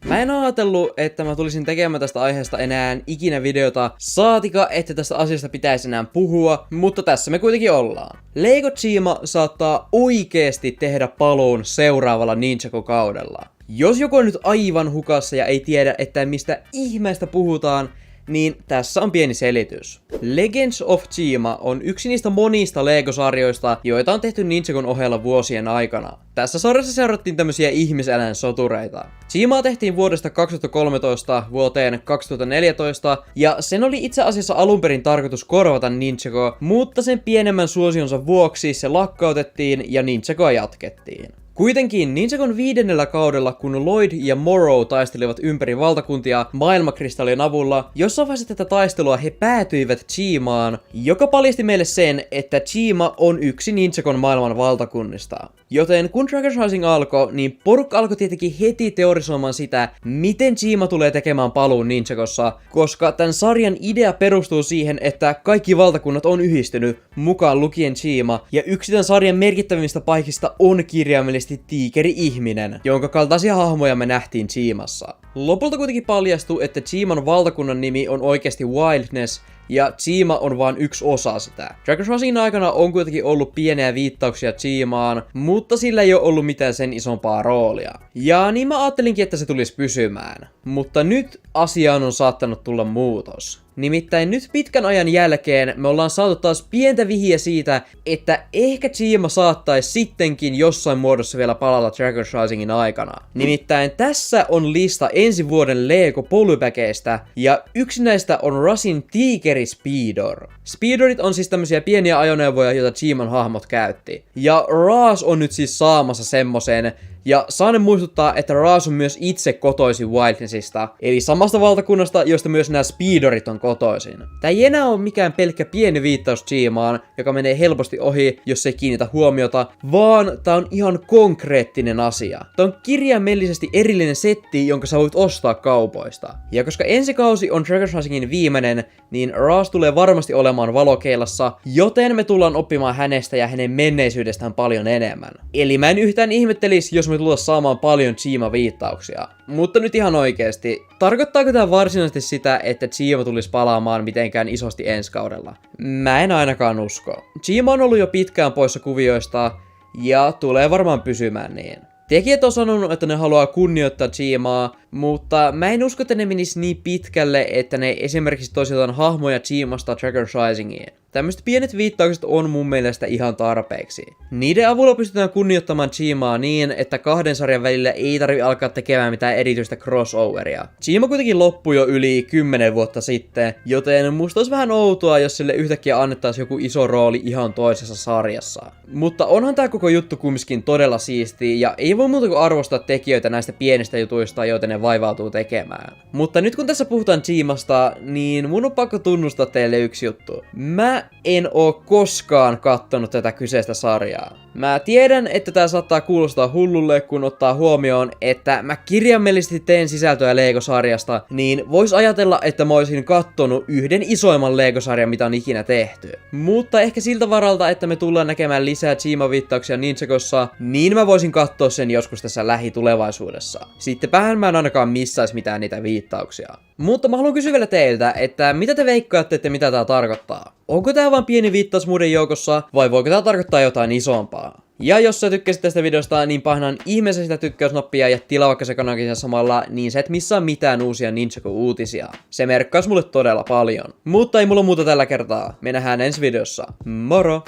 Mä en ajatellut, että mä tulisin tekemään tästä aiheesta enää ikinä videota, saatika, että tästä asiasta pitäisi enää puhua, mutta tässä me kuitenkin ollaan. Lego Chima saattaa oikeesti tehdä paluun seuraavalla Ninjago-kaudella. Jos joku on nyt aivan hukassa ja ei tiedä, että mistä ihmeestä puhutaan, niin tässä on pieni selitys. Legends of Chima on yksi niistä monista Lego-sarjoista, joita on tehty Ninjagon ohella vuosien aikana. Tässä sarjassa seurattiin tämmösiä ihmiseläinsotureita. Chimaa tehtiin vuodesta 2013 vuoteen 2014, ja sen oli itse asiassa alunperin tarkoitus korvata Ninjago, mutta sen pienemmän suosionsa vuoksi se lakkautettiin ja Ninjagoa jatkettiin. Kuitenkin Ninjagon 5. kaudella, kun Lloyd ja Morrow taistelivat ympäri valtakuntia maailmankristallin avulla, jossain vaiheessa tätä taistelua he päätyivät Chimaan, joka paljasti meille sen, että Chima on yksi Ninjagon maailman valtakunnista. Joten kun Dragon Rising alkoi, niin porukka alkoi tietenkin heti teorisoimaan sitä, miten Chima tulee tekemään paluun Ninjagossa, koska tämän sarjan idea perustuu siihen, että kaikki valtakunnat on yhdistynyt, mukaan lukien Chima, ja yksi tämän sarjan merkittävimmistä paikista on kirjaimellisesti tiikeri-ihminen, jonka kaltaisia hahmoja me nähtiin Chimassa. Lopulta kuitenkin paljastui, että Chiman valtakunnan nimi on oikeasti Wildness, ja Chima on vain yksi osa sitä. Dragon Risingin aikana on kuitenkin ollut pieniä viittauksia Chimaan, mutta sillä ei ole ollut mitään sen isompaa roolia. Ja niin mä ajattelinkin, että se tulisi pysymään. Mutta nyt asiaan on saattanut tulla muutos. Nimittäin nyt pitkän ajan jälkeen me ollaan saatu taas pientä vihiä siitä, että ehkä Chima saattaisi sittenkin jossain muodossa vielä palata Dragon Risingin aikana. Nimittäin tässä on lista ensi vuoden Lego Polybageista, ja yksi näistä on Rasin Tigeri Speedor. Speedorit on siis tämmösiä pieniä ajoneuvoja, joita Chiman hahmot käytti. Ja Raz on nyt siis saamassa semmosen, ja saanen muistuttaa, että Raz on myös itse kotoisin Wildnessista, eli samasta valtakunnasta, josta myös nämä Speedorit on kotoisin. Tää ei enää ole mikään pelkkä pieni viittaus Chimaan, joka menee helposti ohi, jos ei kiinnitä huomiota, vaan tää on ihan konkreettinen asia. Tää on kirjaimellisesti erillinen setti, jonka sä voit ostaa kaupoista. Ja koska ensi kausi on Dragon Risingin viimeinen, niin Raz tulee varmasti olemaan valokeilassa, joten me tullaan oppimaan hänestä ja hänen menneisyydestään paljon enemmän. Eli mä en yhtään ihmettelisi, jos me tullaan saamaan paljon Chima-viittauksia. Mutta nyt ihan oikeesti, tarkoittaako tää varsinaisesti sitä, että Chima tulisi palaamaan mitenkään isosti ensi kaudella? Mä en ainakaan usko. Chima on ollut jo pitkään poissa kuvioista, ja tulee varmaan pysymään niin. Tekijät on sanonut, että ne haluaa kunnioittaa Chimaa, mutta mä en usko, että ne menis niin pitkälle, että ne esimerkiksi toisi jotain hahmoja Chimasta Dragon Risingiin. Tämmöiset pienet viittaukset on mun mielestä ihan tarpeeksi. Niiden avulla pystytään kunnioittamaan Chimaa niin, että kahden sarjan välillä ei tarvi alkaa tekemään mitään erityistä crossoveria. Chima kuitenkin loppui jo yli 10 vuotta sitten, joten musta olisi vähän outoa, jos sille yhtäkkiä annettaisiin joku iso rooli ihan toisessa sarjassa. Mutta onhan tää koko juttu kumminkin todella siistiä, ja ei voi muuta kuin arvostaa tekijöitä näistä pienistä jutuista, joita ne vaivautuu tekemään. Mutta nyt kun tässä puhutaan Chimasta, niin mun on pakko tunnustaa teille yksi juttu. Mä en oo koskaan kattonut tätä kyseistä sarjaa. Mä tiedän, että tää saattaa kuulostaa hullulle, kun ottaa huomioon, että mä kirjaimellisesti teen sisältöä Lego-sarjasta, niin vois ajatella, että mä oisin kattonut yhden isoimman Lego-sarjan, mitä on ikinä tehty. Mutta ehkä siltä varalta, että me tullaan näkemään lisää Chima-viittauksia Ninjagossa, niin mä voisin katsoa sen joskus tässä lähitulevaisuudessa. Sittenpähän mä en ainakaan missais mitään niitä viittauksia. Mutta mä haluan kysyä vielä teiltä, että mitä te veikkaatte, että mitä tää tarkoittaa? Onko tää vaan pieni viittaus muiden joukossa, vai voiko tää tarkoittaa jotain isompaa? Ja jos sä tykkäsit tästä videosta, niin painan ihmeessä sitä tykkäysnappia ja tilaa vaikka se kanavakin samalla, niin sä et missaa mitään uusia Ninjago-uutisia. Se merkkaisi mulle todella paljon. Mutta ei mulla muuta tällä kertaa. Me nähdään ensi videossa. Moro!